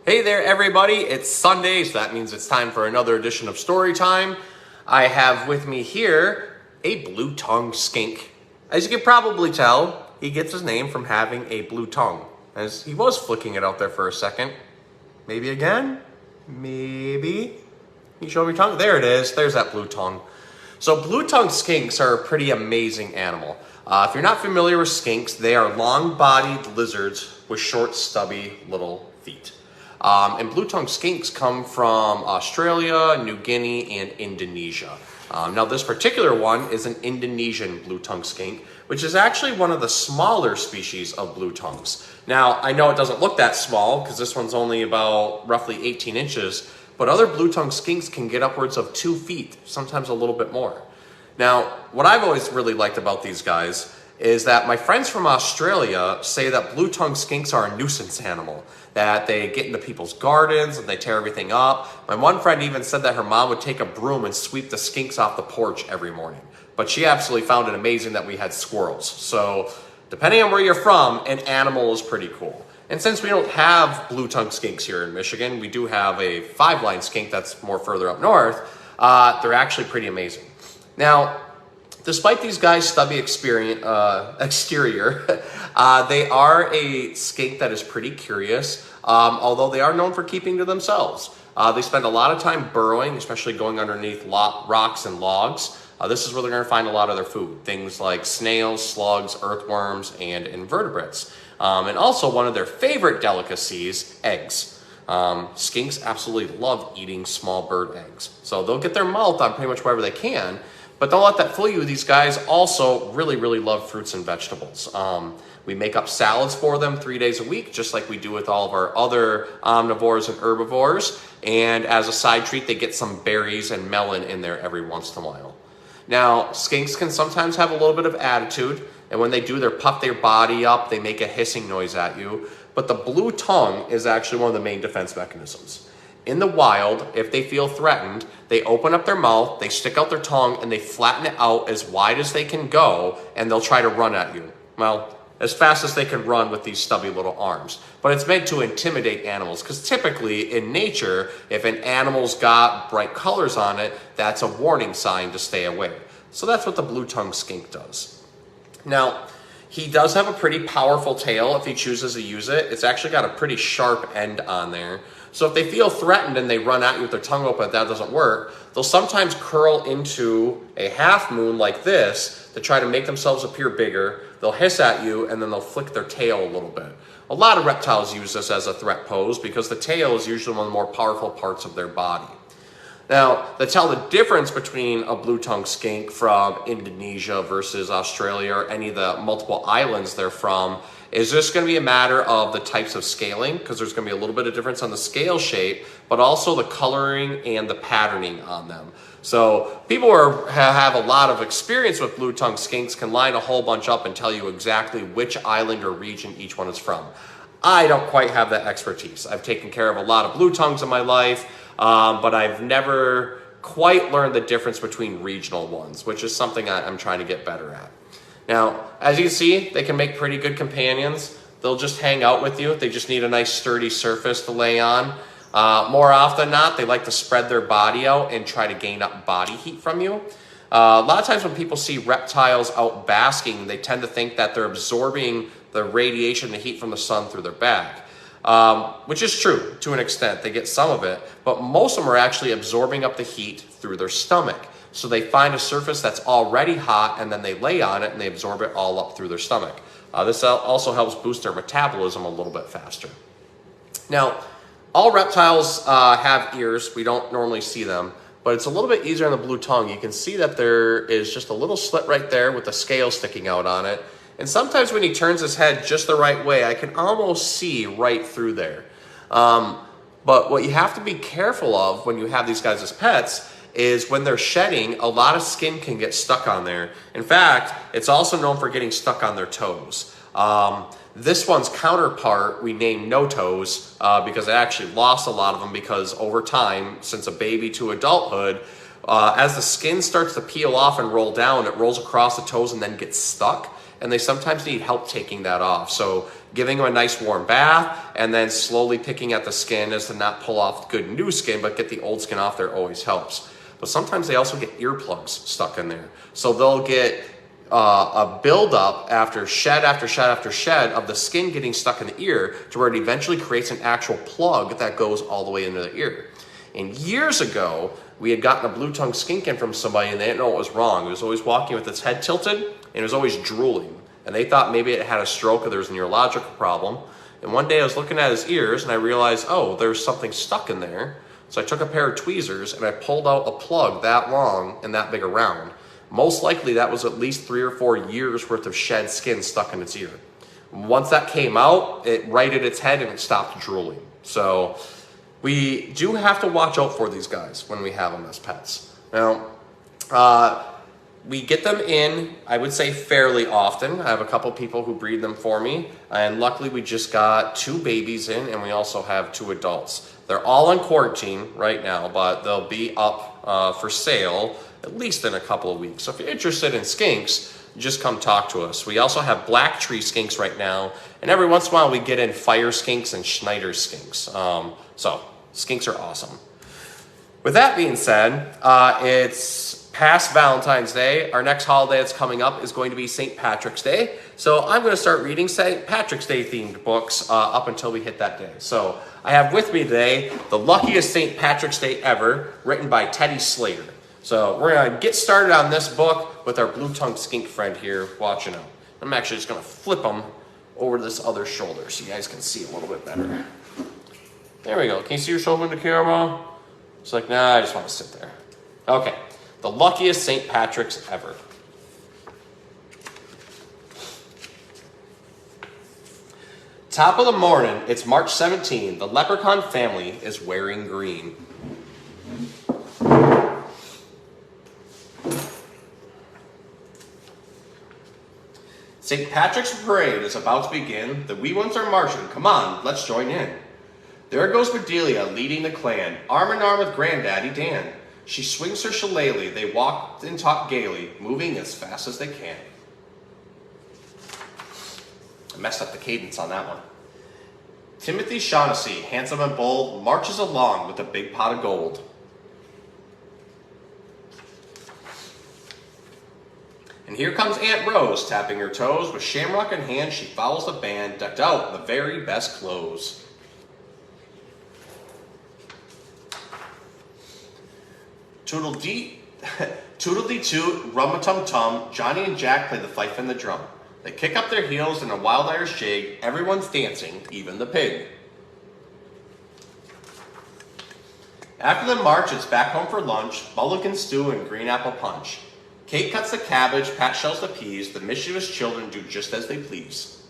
Hey there everybody, it's Sunday, so that means it's time for another edition of Storytime. I have with me here a blue-tongued skink. As you can probably tell, he gets his name from having a blue tongue, as he was flicking it out there for a second. Maybe again? Maybe? Can you show me your tongue? There it is, there's that blue tongue. So blue-tongued skinks are a pretty amazing animal. If you're not familiar with skinks, they are long-bodied lizards with short, stubby little feet. And blue-tongued skinks come from Australia, New Guinea, and Indonesia. Now this particular one is an Indonesian blue-tongued skink, which is actually one of the smaller species of blue tongues. Now, I know it doesn't look that small because this one's only about roughly 18 inches, but other blue-tongued skinks can get upwards of 2 feet, sometimes a little bit more. Now, what I've always really liked about these guys is that my friends from Australia say that blue-tongued skinks are a nuisance animal, that they get into people's gardens and they tear everything up. My one friend even said that her mom would take a broom and sweep the skinks off the porch every morning. But she absolutely found it amazing that we had squirrels. So depending on where you're from, an animal is pretty cool. And since we don't have blue-tongued skinks here in Michigan, we do have a 5-line skink that's more further up north. They're actually pretty amazing. Now, despite these guys' stubby exterior, they are a skink that is pretty curious, although they are known for keeping to themselves. They spend a lot of time burrowing, especially going underneath rocks and logs. This is where they're going to find a lot of their food, things like snails, slugs, earthworms, and invertebrates. And also one of their favorite delicacies, eggs. Skinks absolutely love eating small bird eggs. So they'll get their mouth on pretty much wherever they can. But don't let that fool you. These guys also really love fruits and vegetables. We make up salads for them 3 days a week, just like we do with all of our other omnivores and herbivores. And as a side treat, they get some berries and melon in there every once in a while. Now, skinks can sometimes have a little bit of attitude. And when they do, they puff their body up. They make a hissing noise at you. But the blue tongue is actually one of the main defense mechanisms. In the wild, if they feel threatened, they open up their mouth, they stick out their tongue, and they flatten it out as wide as they can go, and they'll try to run at you. Well, as fast as they can run with these stubby little arms. But it's meant to intimidate animals, because typically in nature, if an animal's got bright colors on it, that's a warning sign to stay away. So that's what the blue-tongued skink does. Now, he does have a pretty powerful tail if he chooses to use it. It's actually got a pretty sharp end on there. So if they feel threatened and they run at you with their tongue open, if that doesn't work, they'll sometimes curl into a half moon like this to try to make themselves appear bigger. They'll hiss at you and then they'll flick their tail a little bit. A lot of reptiles use this as a threat pose because the tail is usually one of the more powerful parts of their body. Now, to tell the difference between a blue-tongued skink from Indonesia versus Australia or any of the multiple islands they're from is just going to be a matter of the types of scaling, because there's going to be a little bit of difference on the scale shape, but also the coloring and the patterning on them. So people who have a lot of experience with blue-tongued skinks can line a whole bunch up and tell you exactly which island or region each one is from. I don't quite have that expertise. I've taken care of a lot of blue tongues in my life, but I've never quite learned the difference between regional ones, which is something I'm trying to get better at. Now, as you can see, they can make pretty good companions. They'll just hang out with you. They just need a nice sturdy surface to lay on. More often than not, they like to spread their body out and try to gain up body heat from you. A lot of times when people see reptiles out basking, they tend to think that they're absorbing the radiation, the heat from the sun through their back, which is true to an extent. They get some of it, but most of them are actually absorbing up the heat through their stomach. So they find a surface that's already hot and then they lay on it and they absorb it all up through their stomach. This also helps boost their metabolism a little bit faster. Now, all reptiles have ears. We don't normally see them, but it's a little bit easier on the blue tongue. You can see that there is just a little slit right there with the scale sticking out on it. And sometimes when he turns his head just the right way, I can almost see right through there. But what you have to be careful of when you have these guys as pets is when they're shedding, a lot of skin can get stuck on there. In fact, it's also known for getting stuck on their toes. This one's counterpart we named No Toes because it actually lost a lot of them because over time, since a baby to adulthood, as the skin starts to peel off and roll down, it rolls across the toes and then gets stuck. And they sometimes need help taking that off. So giving them a nice warm bath, and then slowly picking at the skin as to not pull off good new skin, but get the old skin off there always helps. But sometimes they also get earplugs stuck in there. So they'll get a buildup after shed after shed after shed of the skin getting stuck in the ear to where it eventually creates an actual plug that goes all the way into the ear. And years ago, we had gotten a blue-tongued skink in from somebody and they didn't know what was wrong. It was always walking with its head tilted and it was always drooling. And they thought maybe it had a stroke or there was a neurological problem. And one day I was looking at his ears and I realized, oh, there's something stuck in there. So I took a pair of tweezers and I pulled out a plug that long and that big around. Most likely that was at least 3 or 4 years worth of shed skin stuck in its ear. Once that came out, it righted its head and it stopped drooling. So we do have to watch out for these guys when we have them as pets. Now, we get them in, I would say, fairly often. I have a couple people who breed them for me, and luckily we just got 2 babies in, and we also have 2 adults. They're all in quarantine right now, but they'll be up for sale at least in a couple of weeks. So if you're interested in skinks, just come talk to us. We also have black tree skinks right now, and every once in a while we get in fire skinks and Schneider skinks. So skinks are awesome. With that being said, it's past Valentine's Day. Our next holiday that's coming up is going to be St. Patrick's Day. So I'm going to start reading St. Patrick's Day themed books up until we hit that day. So I have with me today The Luckiest St. Patrick's Day Ever, written by Teddy Slater. So we're going to get started on this book with our blue-tongued skink friend here watching him. I'm actually just going to flip him over this other shoulder so you guys can see a little bit better. There we go. Can you see your shoulder in the camera? It's like, nah, I just want to sit there. Okay. The Luckiest St. Patrick's Ever. Top of the morning, it's March 17. The leprechaun family is wearing green. St. Patrick's Parade is about to begin. The wee ones are marching. Come on, let's join in. There goes Bedelia leading the clan, arm in arm with Granddaddy Dan. She swings her shillelagh. They walk and talk gaily, moving as fast as they can. I messed up the cadence on that one. Timothy Shaughnessy, handsome and bold, marches along with a big pot of gold. And here comes Aunt Rose, tapping her toes. With shamrock in hand, she follows the band, decked out in the very best clothes. Toodle-dee-toot, rum-a-tum-tum, Johnny and Jack play the fife and the drum. They kick up their heels in a wild Irish jig. Everyone's dancing, even the pig. After the march, it's back home for lunch, mulligan stew and green apple punch. Kate cuts the cabbage, Pat shells the peas. The mischievous children do just as they please.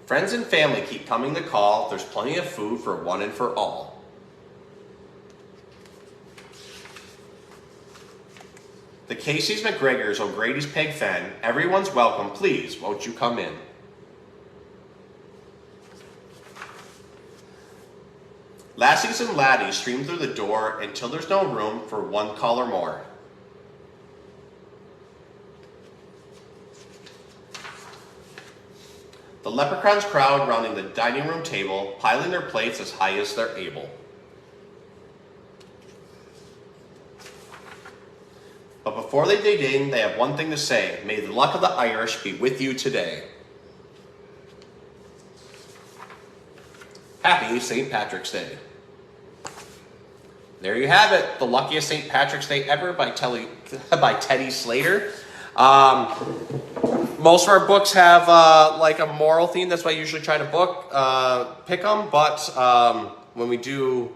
Friends and family keep coming to call. There's plenty of food for one and for all. The Casey's, McGregor's, O'Grady's, Peg Fen. Everyone's welcome. Please, won't you come in? Lassies and laddies stream through the door until there's no room for one caller more. The leprechauns crowd rounding the dining room table, piling their plates as high as they're able. But before they dig in, they have one thing to say. May the luck of the Irish be with you today. Happy St. Patrick's Day. There you have it. The Luckiest St. Patrick's Day Ever by Teddy Slater. Most of our books have like a moral theme. That's why I usually try to pick them. But when we do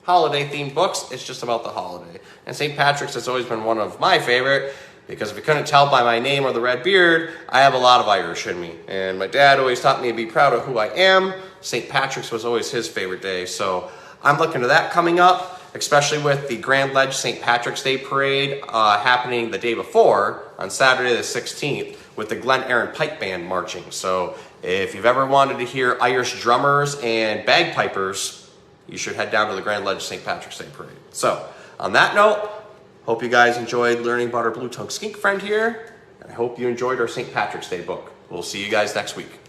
holiday themed books, it's just about the holiday. And St. Patrick's has always been one of my favorite because if you couldn't tell by my name or the red beard, I have a lot of Irish in me. And my dad always taught me to be proud of who I am. St. Patrick's was always his favorite day. So I'm looking to that coming up, especially with the Grand Ledge St. Patrick's Day Parade happening the day before on Saturday the 16th with the Glen Aaron Pipe Band marching. So if you've ever wanted to hear Irish drummers and bagpipers, you should head down to the Grand Ledge St. Patrick's Day Parade. So on that note, hope you guys enjoyed learning about our blue-tongued skink friend here, I hope you enjoyed our St. Patrick's Day book. We'll see you guys next week.